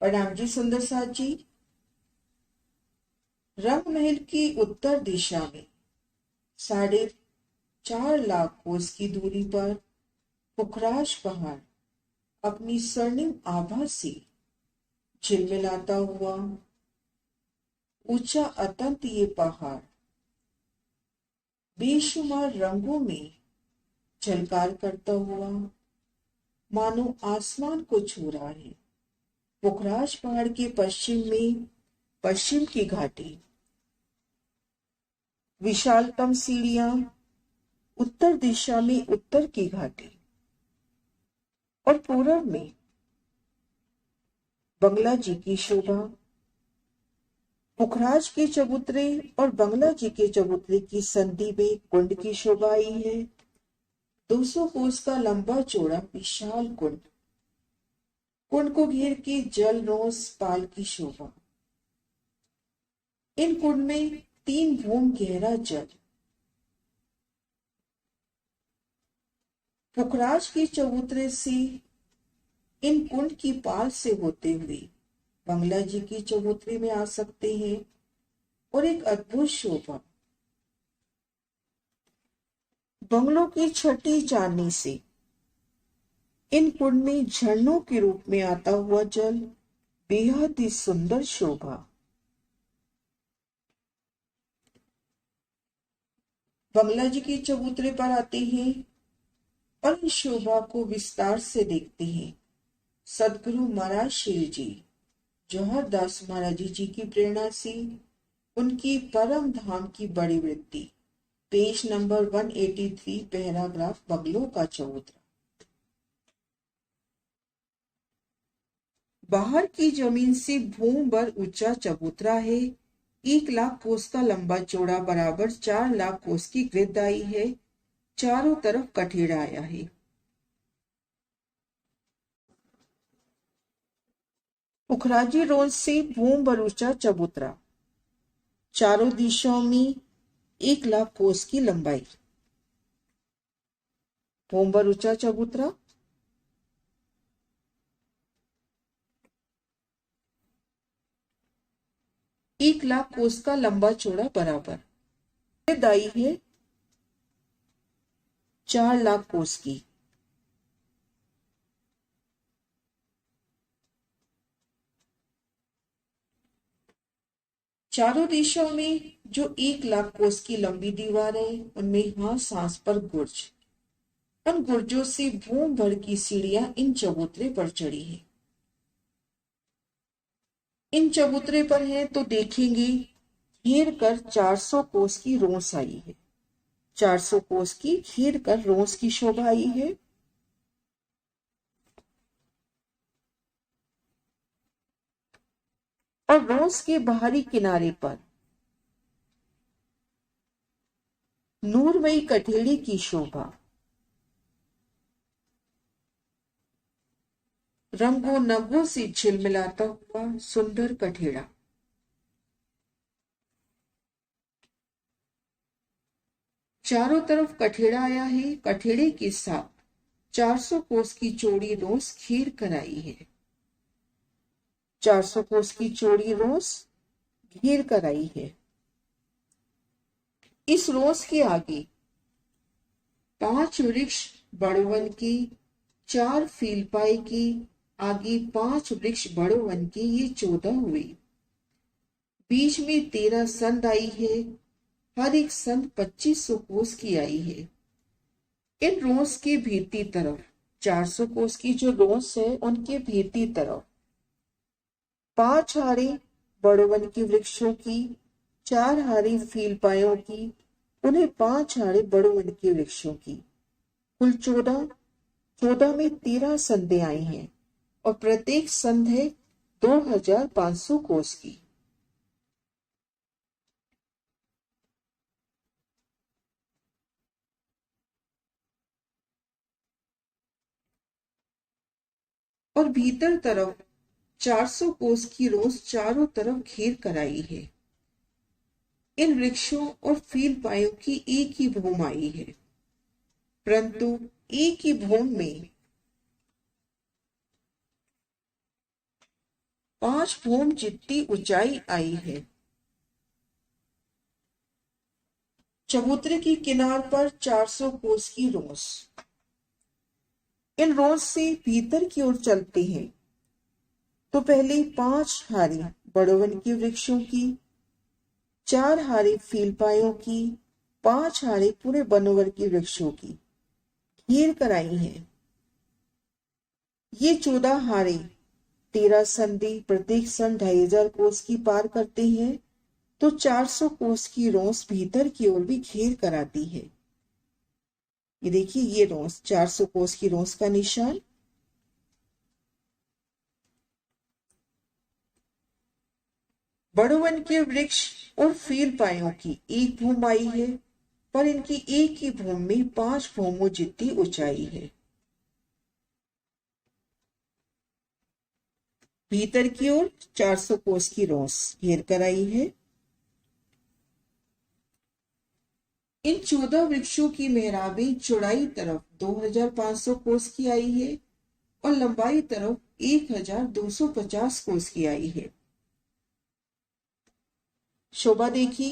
प्रणाम जी सुंदर साथ जी। रंग महल की उत्तर दिशा में 4.5 लाख कोस की दूरी पर पुखराज पहाड़ अपनी स्वर्णिम आभा से झिलमिलाता हुआ ऊंचा अतंत ये पहाड़ बेशुमार रंगों में झलकार करता हुआ मानो आसमान को छू रहा है। पुखराज पहाड़ के पश्चिम में पश्चिम की घाटी, विशालतम सीढ़ियां, उत्तर दिशा में उत्तर की घाटी और पूरब में बंगला जी की शोभा। पुखराज के चबूतरे और बंगला जी के चबूतरे की संधि में कुंड की शोभा आई है। 200 कोस का लंबा चौड़ा विशाल कुंड, कुंड को घेर के जल रोस पाल की शोभा। इन कुंड में 3 भूम गहरा जल। पुखराज के चबूतरे से इन कुंड की पाल से होते हुए बंगला जी की चबूतरे में आ सकते हैं और एक अद्भुत शोभा। बंगलों की छठी चांदनी से इन कुंड में झरनों के रूप में आता हुआ जल बेहद ही सुंदर शोभा। बंगला जी के चबूतरे पर आते हैं और इस शोभा को विस्तार से देखते हैं। सदगुरु महाराज शील जी जौहर दास महाराज जी की प्रेरणा से उनकी परम धाम की बड़ी वृत्ति, पेज नंबर 183, पैराग्राफ बंगलों का चबूतरा। बाहर की जमीन से भूम भर ऊंचा चबूतरा है। 1 लाख कोस का लंबा चौड़ा बराबर 4 लाख कोस की गिरदाई है। चारों तरफ कठेड़ा आया है। पुखराजी रोड से भूम भर ऊंचा चबूतरा, चारों दिशाओं में 1 लाख कोस की लंबाई। भूम भर ऊंचा चबूतरा, एक लाख कोस का लंबा चौड़ा बराबर गिरदाई है 4 लाख कोस की। चारों दिशाओं में जो 1 लाख कोस की लंबी दीवार है उनमें हाथ सांस पर गुर्ज। उन गुर्जों से भूम भर की सीढ़ियां इन चबूतरे पर चढ़ी है। इन चबूतरे पर है तो देखेंगे घेर कर 400 कोस की रोस आई है। 400 कोस की घेर कर रोस की शोभा आई है। और रोस के बाहरी किनारे पर नूरमयी कठेड़े की शोभा। रंगों नगों से झिलमिलाता हुआ सुंदर कठेड़ा। चारों तरफ कठेड़ा आया है। कठेड़े के साथ 400 कोस की चौड़ी रोस घेर कर आई है। 400 कोस की चौड़ी रोस घेर कर आई है। इस रोस के आगे 5 वृक्ष बड़वन के, 4 फीलपाई के, आगे 5 वृक्ष बड़वन के, ये 14 हुए। बीच में 13 संद आई है। हर एक संद 2500 कोस की आई है। इन रोस के भीती तरफ 400 कोस की जो रोस है उनके भीती तरफ 5 हारे बड़वन के वृक्षों की, 4 हारे फीलपायों की, उन्हें 5 हारे बड़वन के वृक्षों की, कुल 14। 14 में 13 संदें आई हैं और प्रत्येक संध है 2500 कोस की। और भीतर तरफ 400 कोस की रोस चारों तरफ घेर कर आई है। इन वृक्षों और फीलपायों की एक ही भूम आई है, परंतु एक ही भूम में 5 भूम जितनी ऊंचाई आई है। चबूतरे की किनार पर 400 कोस की रोस। इन रोस से भीतर की ओर चलते हैं तो पहले 5 हारी बड़ोवन के वृक्षों की, 4 हारी फीलपायों की, 5 हारी पूरे बनोवर के वृक्षों की घेर कर आई हैं। ये 14 हारे 13 संधि प्रत्येक सन 2500 कोस की पार करते हैं तो 400 कोस की रोस भीतर की ओर भी घेर कर आती है। ये देखिए, ये रोस 400 कोस की रोस का निशान। बड़ोवन के वृक्ष और फीलपायों की एक भूम आई है, पर इनकी एक ही भूम में 5 भूमों जितनी ऊंचाई है। भीतर की ओर 400 कोस की रोस घेर कर आई है। इन 14 वृक्षों की मेहराबें चौड़ाई तरफ 2500 कोस की आई है और लंबाई तरफ 1250 कोस की आई है। शोभा देखी,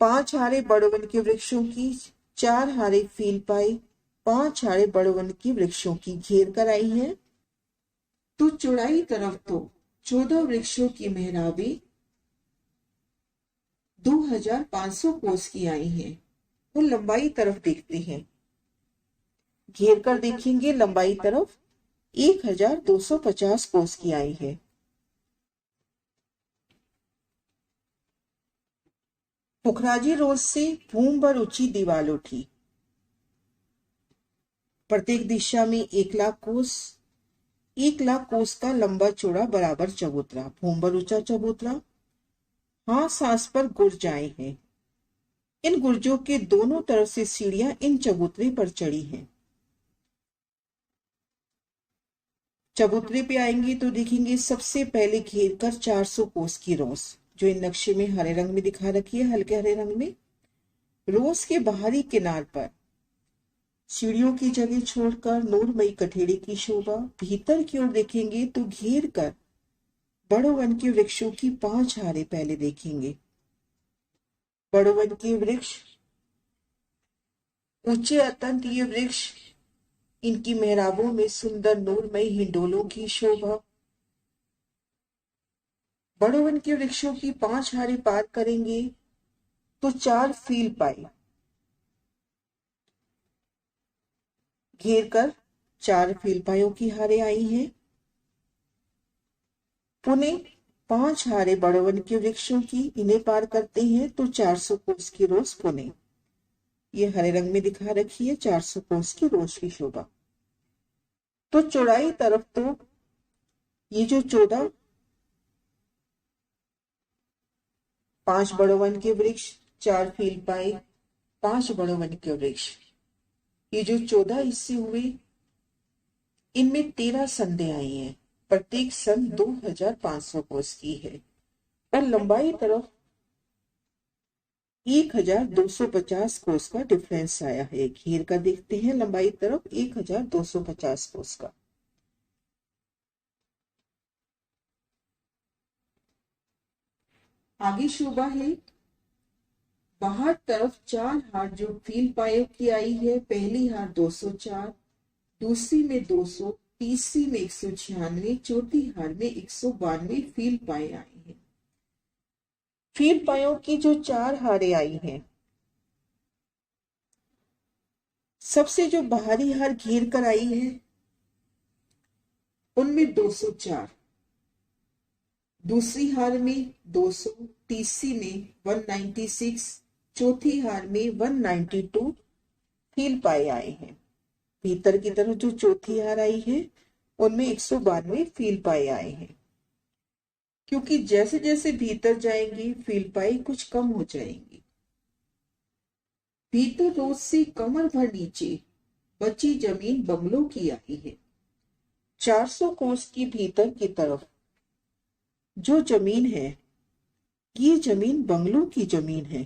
5 हारे बड़ोवन के वृक्षों की, 4 हारे फीलपाई, 5 हारे बड़ोवन के वृक्षों की घेर कर आई है। तो चौड़ाई तरफ तो 14 वृक्षों की मेहराबें 2500 कोस की आई हैं और लंबाई तरफ देखते हैं, घेर कर देखेंगे, लंबाई तरफ 1250 कोस की आई है। पुखराजी रोज से भूम भर ऊंची दीवार उठी, प्रत्येक दिशा में 1,00,000 कोस, 1,00,000 कोस का लंबा चौड़ा बराबर चबूतरा, भूम भर ऊंचा चबूतरा। हाथ सांस पर गुर्जाएं हैं। इन गुर्जों के दोनों तरफ से सीढ़ियां इन चबूतरे पर चढ़ी हैं। चबूतरे पे आएंगे तो देखेंगे सबसे पहले घेर कर 400 कोस की रोस, जो इन नक्शे में हरे रंग में दिखा रखी है, हल्के हरे रंग में। रोस के बाहरी किनार पर सीढ़ियों की जगह छोड़कर नूरमयी कठेड़े की शोभा। भीतर की ओर देखेंगे तो घेर कर बड़ो वन के वृक्षों की 5 हारे पहले देखेंगे। बड़ो वन के वृक्ष ऊंचे अत्यंत, ये वृक्ष, इनकी मेहराबों में सुंदर नूरमयी हिंडोलों की शोभा। बड़ो वन के वृक्षों की 5 हारे पार करेंगे तो 4 फील पाए घेर कर 4 फीलपायों की हारे आई हैं। पुणे 5 हारे बड़ोवन के वृक्षों की, इन्हें पार करते हैं तो 400 कोस की रोज पुणे, ये हरे रंग में दिखा रखी है 400 कोस की रोज की शोभा। तो चौड़ाई तरफ तो ये जो 14 5 बड़ोवन के वृक्ष, 4 फीलपाई, 5 बड़ोवन के वृक्ष, ये जो 14 हिस्से हुए, इनमें 13 संधे आई हैं, प्रत्येक संध 2500 कोस की है और लंबाई तरफ 1250 कोस का डिफरेंस आया है। घेर कर देखते हैं, लंबाई तरफ 1250 कोस का। आगे शोभा है, बाहर तरफ 4 हार जो फील पाए की आई है। पहली हार 204, दूसरी में 200, तीसरी में 196, चौथी हार में 192 फील पाए आई हैं। फील पायों की जो 4 हारें आई हैं, सबसे जो बाहरी हार घेर कर आई है उनमें 204, दूसरी हार में 200, तीसरी में 196, चौथी हार में 192 फील पाए आए हैं। भीतर की तरफ जो चौथी हार आई है उनमें 192 फील पाए आए हैं, क्योंकि जैसे जैसे भीतर जाएंगी फील पाई कुछ कम हो जाएंगी। भीतर रोज से कमर भर नीचे बची जमीन बंगलों की आई है। 400 कोस की भीतर की तरफ जो जमीन है, ये जमीन बंगलों की जमीन है।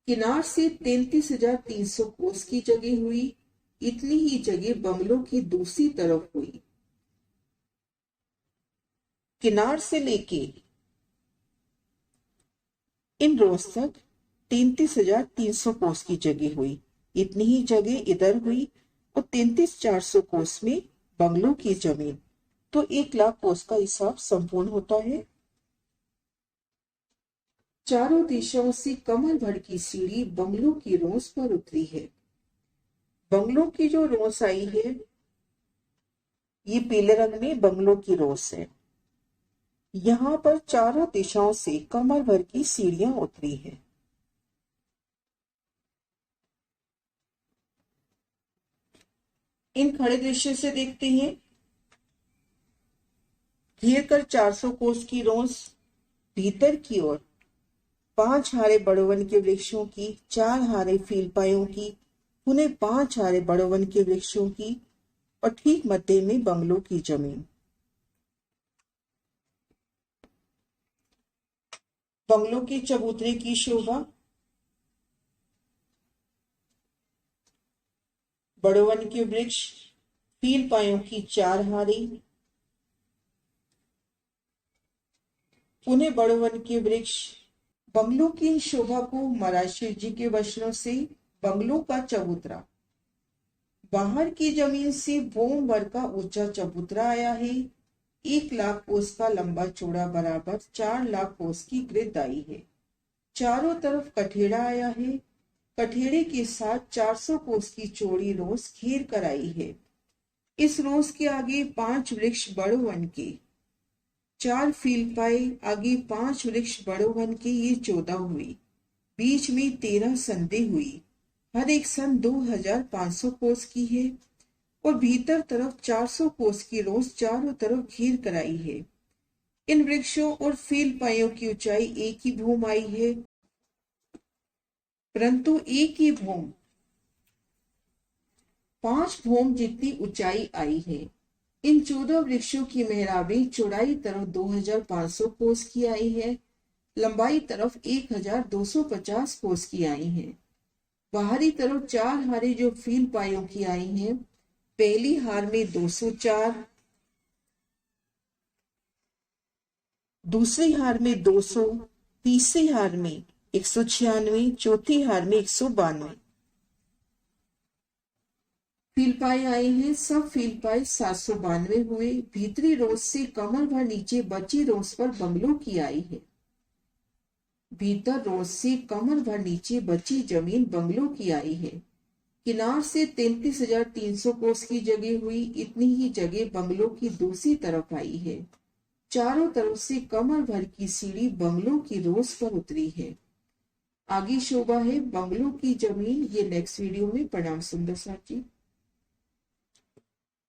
किनार से 33,300 कोस की जगह हुई इतनी ही जगह बंगलों की दूसरी तरफ हुई। किनार से लेके इन रोज तक 33,300 कोस की जगह हुई। इतनी ही जगह इधर हुई और 33,400 कोस में बंगलों की जमीन। तो 1,00,000 कोस का हिसाब संपूर्ण होता है। चारों दिशाओं से कमर भर की सीढ़ी बंगलों की रोज पर उतरी है। बंगलों की जो रोज आई है, ये पीले रंग में बंगलों की रोज है। यहाँ पर चारों दिशाओं से कमर भर की सीढ़ियां उतरी है। इन खड़े दृश्य से देखते हैं। घेर कर 400 कोस की रोज, भीतर की ओर 5 हारे बड़ोवन के वृक्षों की, 4 हारे फीलपायों की, पुनः 5 हारे बड़ोवन के वृक्षों की और ठीक मध्य में बंगलों की जमीन। बंगलों के चबूतरे की शोभा। बड़ोवन के वृक्ष, फीलपायों की 4 हारी, पुनः बड़ोवन के वृक्ष। बंगलों की इन शोभा को मराशिर जी के वचनों से बंगलों का चबूतरा। बाहर की जमीन से बोम भर का ऊंचा चबूतरा आया है। 1,00,000 कोस का लंबा चौड़ा बराबर 4,00,000 कोस की ग्रिड आई है। चारों तरफ कठेड़ा आया है। कठेड़े के साथ 400 कोस की चौड़ी रोस घेर कर आई है। इस रोस के आगे 5 वृक्ष बड़ो वन के, 4 फीलपाई, आगे 5 वृक्ष बड़ो वन के, ये 14 हुई। बीच में 13 संधे हुई। हर एक सन 2,500 कोस की है और भीतर तरफ 400 कोस की रोस चारों तरफ घेर कर आई है। इन वृक्षों और फीलपाइयों की ऊंचाई एक ही भूम आई है, परंतु एक ही भूम 5 भूम जितनी ऊंचाई आई है। इन 14 वृक्षों की मेहराबें चौड़ाई तरफ 2,500 कोस की आई है, लंबाई तरफ 1,250 कोस की आई है। बाहरी तरफ 4 हारे जो फीलपाइयों की आई हैं। पहली हार में 204, दूसरी हार में 200, तीसरी हार में 196, चौथी हार में 192 फीलपाई आए हैं। सब फीलपाई 792 हुए। भीतरी रोज से कमर भर नीचे बची रोज पर बंगलों की आई है। भीतर रोज से कमर भर नीचे बची जमीन बंगलों की आई है। किनार से 33,300 कोस की जगह हुई। इतनी ही जगह बंगलों की दूसरी तरफ आई है। चारों तरफ से कमर भर की सीढ़ी बंगलों की रोज पर उतरी है। आगे शोभा है बंगलों की जमीन। ये नेक्स्ट वीडियो में। प्रणाम सुंदर साथ जी।